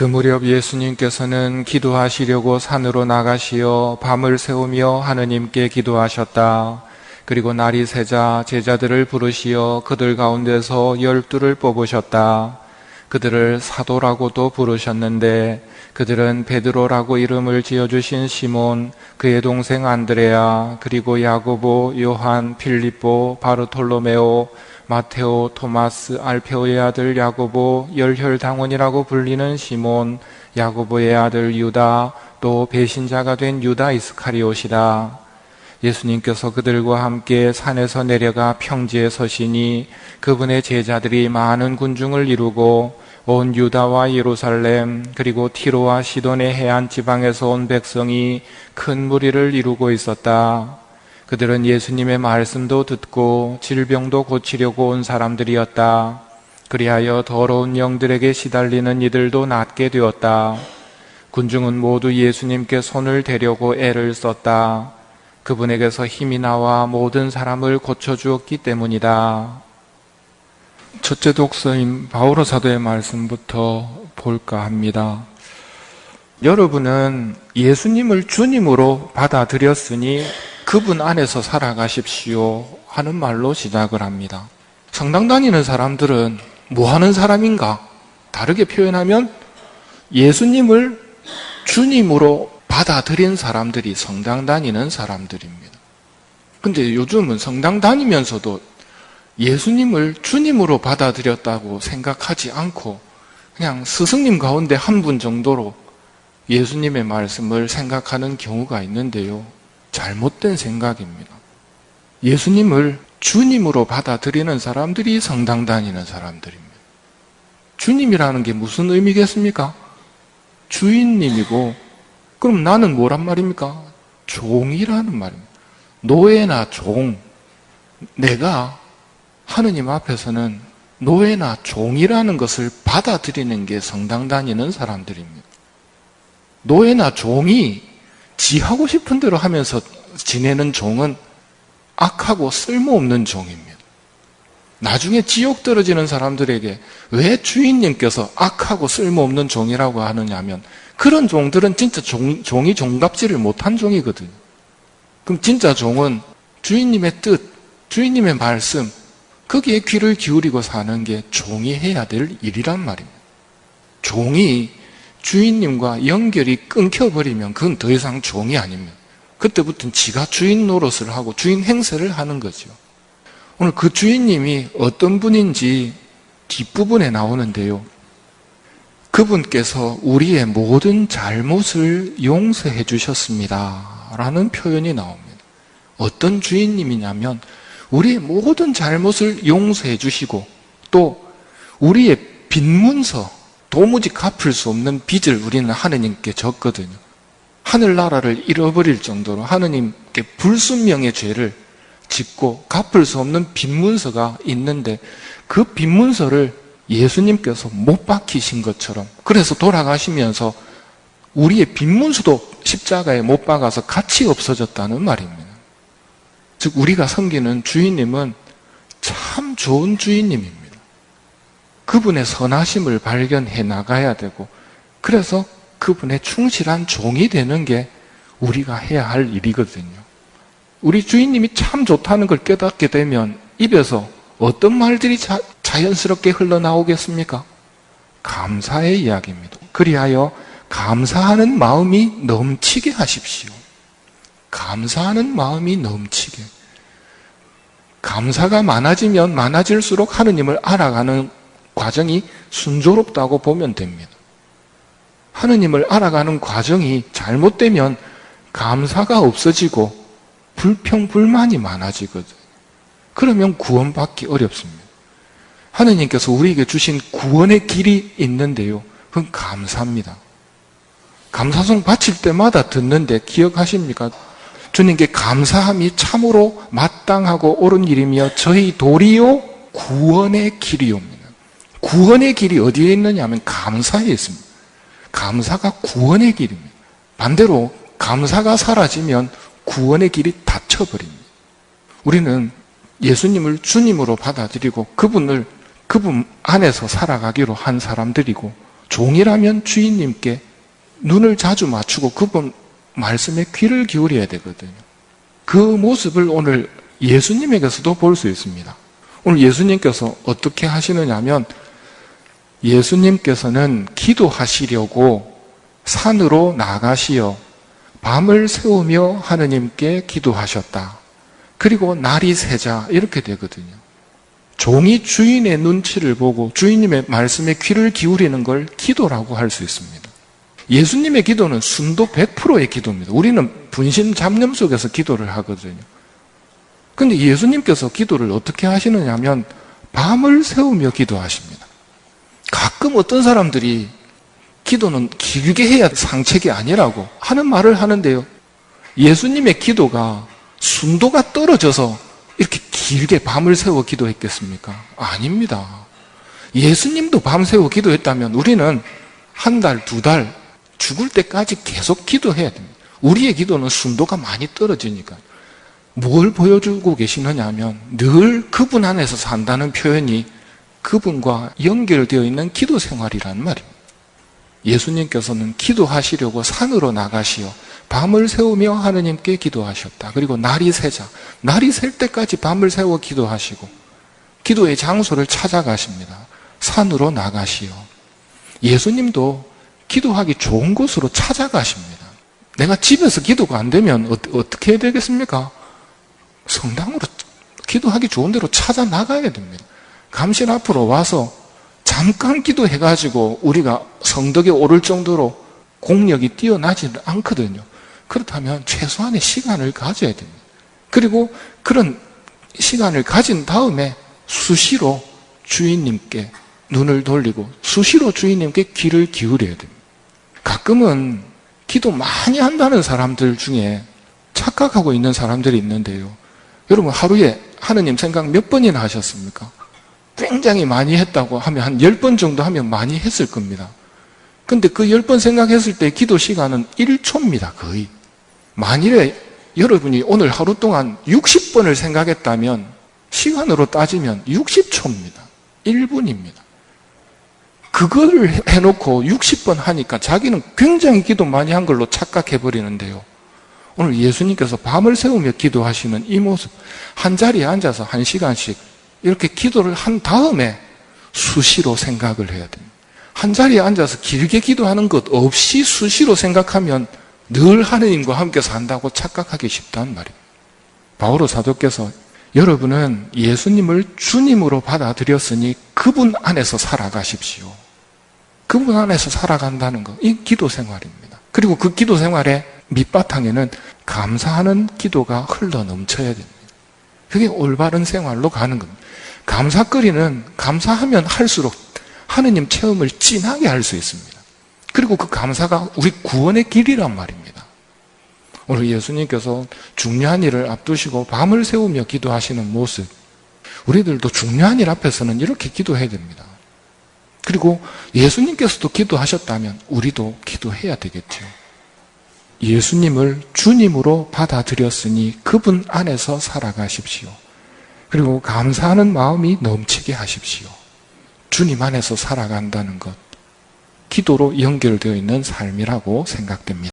그 무렵 예수님께서는 기도하시려고 산으로 나가시어 밤을 새우며 하느님께 기도하셨다. 그리고 날이 새자 제자들을 부르시어 그들 가운데서 12를 뽑으셨다. 그들을 사도라고도 부르셨는데 그들은 베드로라고 이름을 지어주신 시몬, 그의 동생 안드레아, 그리고 야고보, 요한, 필립보, 바르톨로메오, 마테오, 토마스, 알페오의 아들 야고보, 열혈당원이라고 불리는 시몬, 야고보의 아들 유다, 또 배신자가 된 유다 이스카리옷이다. 예수님께서 그들과 함께 산에서 내려가 평지에 서시니 그분의 제자들이 많은 군중을 이루고 온 유다와 예루살렘 그리고 티로와 시돈의 해안 지방에서 온 백성이 큰 무리를 이루고 있었다. 그들은 예수님의 말씀도 듣고 질병도 고치려고 온 사람들이었다. 그리하여 더러운 영들에게 시달리는 이들도 낫게 되었다. 군중은 모두 예수님께 손을 대려고 애를 썼다. 그분에게서 힘이 나와 모든 사람을 고쳐주었기 때문이다. 첫째 독서인 바오로 사도의 말씀부터 볼까 합니다. 여러분은 예수님을 주님으로 받아들였으니 그분 안에서 살아가십시오 하는 말로 시작을 합니다. 성당 다니는 사람들은 뭐 하는 사람인가? 다르게 표현하면 예수님을 주님으로 받아들인 사람들이 성당 다니는 사람들입니다. 근데 요즘은 성당 다니면서도 예수님을 주님으로 받아들였다고 생각하지 않고 그냥 스승님 가운데 한 분 정도로 예수님의 말씀을 생각하는 경우가 있는데요. 잘못된 생각입니다. 예수님을 주님으로 받아들이는 사람들이 성당 다니는 사람들입니다. 주님이라는 게 무슨 의미겠습니까? 주인님이고, 그럼 나는 뭐란 말입니까? 종이라는 말입니다. 노예나 종. 내가 하느님 앞에서는 노예나 종이라는 것을 받아들이는 게 성당 다니는 사람들입니다. 노예나 종이 지 하고 싶은 대로 하면서 지내는 종은 악하고 쓸모없는 종입니다. 나중에 지옥 떨어지는 사람들에게 왜 주인님께서 악하고 쓸모없는 종이라고 하느냐면 그런 종들은 진짜 종이 종답지를 못한 종이거든요. 그럼 진짜 종은 주인님의 뜻, 주인님의 말씀, 거기에 귀를 기울이고 사는 게 종이 해야 될 일이란 말입니다. 종이 주인님과 연결이 끊겨버리면 그건 더 이상 종이 아닙니다. 그때부터는 지가 주인 노릇을 하고 주인 행세를 하는 거죠. 오늘 그 주인님이 어떤 분인지 뒷부분에 나오는데요. 그분께서 우리의 모든 잘못을 용서해 주셨습니다 라는 표현이 나옵니다. 어떤 주인님이냐면 우리의 모든 잘못을 용서해 주시고 또 우리의 빚문서, 도무지 갚을 수 없는 빚을 우리는 하느님께 졌거든요. 하늘나라를 잃어버릴 정도로 하느님께 불순명의 죄를 짓고 갚을 수 없는 빚문서가 있는데 그 빚문서를 예수님께서 못 박히신 것처럼 그래서 돌아가시면서 우리의 빚문서도 십자가에 못 박아서 같이 없어졌다는 말입니다. 즉 우리가 섬기는 주인님은 참 좋은 주인님입니다. 그분의 선하심을 발견해 나가야 되고 그래서 그분의 충실한 종이 되는 게 우리가 해야 할 일이거든요. 우리 주인님이 참 좋다는 걸 깨닫게 되면 입에서 어떤 말들이 자연스럽게 흘러나오겠습니까? 감사의 이야기입니다. 그리하여 감사하는 마음이 넘치게 하십시오. 감사하는 마음이 넘치게. 감사가 많아지면 많아질수록 하느님을 알아가는 과정이 순조롭다고 보면 됩니다. 하느님을 알아가는 과정이 잘못되면 감사가 없어지고 불평불만이 많아지거든요. 그러면 구원받기 어렵습니다. 하느님께서 우리에게 주신 구원의 길이 있는데요. 그건 감사입니다. 감사송 바칠 때마다 듣는데 기억하십니까? 주님께 감사함이 참으로 마땅하고 옳은 일이며 저희 도리요 구원의 길이옵니다. 구원의 길이 어디에 있느냐 하면 감사에 있습니다. 감사가 구원의 길입니다. 반대로 감사가 사라지면 구원의 길이 닫혀버립니다. 우리는 예수님을 주님으로 받아들이고 그분 안에서 살아가기로 한 사람들이고 종이라면 주인님께 눈을 자주 맞추고 그분 말씀에 귀를 기울여야 되거든요. 그 모습을 오늘 예수님에게서도 볼 수 있습니다. 오늘 예수님께서 어떻게 하시느냐 하면 예수님께서는 기도하시려고 산으로 나가시어 밤을 새우며 하느님께 기도하셨다. 그리고 날이 새자 이렇게 되거든요. 종이 주인의 눈치를 보고 주인님의 말씀에 귀를 기울이는 걸 기도라고 할 수 있습니다. 예수님의 기도는 순도 100%의 기도입니다. 우리는 분신 잡념 속에서 기도를 하거든요. 근데 예수님께서 기도를 어떻게 하시느냐 하면 밤을 새우며 기도하십니다. 가끔 어떤 사람들이 기도는 길게 해야 상책이 아니라고 하는 말을 하는데요. 예수님의 기도가 순도가 떨어져서 이렇게 길게 밤을 새워 기도했겠습니까? 아닙니다. 예수님도 밤새워 기도했다면 우리는 한 달, 두 달, 죽을 때까지 계속 기도해야 됩니다. 우리의 기도는 순도가 많이 떨어지니까. 뭘 보여주고 계시느냐 하면 늘 그분 안에서 산다는 표현이 그분과 연결되어 있는 기도 생활이란 말입니다. 예수님께서는 기도하시려고 산으로 나가시어 밤을 새우며 하느님께 기도하셨다. 그리고 날이 새자, 날이 셀 때까지 밤을 새워 기도하시고 기도의 장소를 찾아가십니다. 산으로 나가시어. 예수님도 기도하기 좋은 곳으로 찾아가십니다. 내가 집에서 기도가 안 되면 어떻게 해야 되겠습니까? 성당으로 기도하기 좋은 데로 찾아 나가야 됩니다. 감실 앞으로 와서 잠깐 기도해가지고 우리가 성덕에 오를 정도로 공력이 뛰어나지는 않거든요. 그렇다면 최소한의 시간을 가져야 됩니다. 그리고 그런 시간을 가진 다음에 수시로 주인님께 눈을 돌리고 수시로 주인님께 귀를 기울여야 됩니다. 가끔은 기도 많이 한다는 사람들 중에 착각하고 있는 사람들이 있는데요. 여러분 하루에 하느님 생각 몇 번이나 하셨습니까? 굉장히 많이 했다고 하면 한 10번 정도 하면 많이 했을 겁니다. 근데 그 10번 생각했을 때 기도 시간은 1초입니다. 거의. 만일에 여러분이 오늘 하루 동안 60번을 생각했다면 시간으로 따지면 60초입니다. 1분입니다. 그걸 해놓고 60번 하니까 자기는 굉장히 기도 많이 한 걸로 착각해버리는데요. 오늘 예수님께서 밤을 새우며 기도하시는 이 모습, 한 자리에 앉아서 1시간씩 이렇게 기도를 한 다음에 수시로 생각을 해야 됩니다. 한 자리에 앉아서 길게 기도하는 것 없이 수시로 생각하면 늘 하느님과 함께 산다고 착각하기 쉽다는 말입니다. 바오로 사도께서 여러분은 예수님을 주님으로 받아들였으니 그분 안에서 살아가십시오. 그분 안에서 살아간다는 것, 이 기도 생활입니다. 그리고 그 기도 생활의 밑바탕에는 감사하는 기도가 흘러 넘쳐야 됩니다. 그게 올바른 생활로 가는 겁니다. 감사거리는 감사하면 할수록 하느님 체험을 진하게 할 수 있습니다. 그리고 그 감사가 우리 구원의 길이란 말입니다. 오늘 예수님께서 중요한 일을 앞두시고 밤을 새우며 기도하시는 모습, 우리들도 중요한 일 앞에서는 이렇게 기도해야 됩니다. 그리고 예수님께서도 기도하셨다면 우리도 기도해야 되겠죠. 예수님을 주님으로 받아들였으니 그분 안에서 살아가십시오. 그리고 감사하는 마음이 넘치게 하십시오. 주님 안에서 살아간다는 것, 기도로 연결되어 있는 삶이라고 생각됩니다.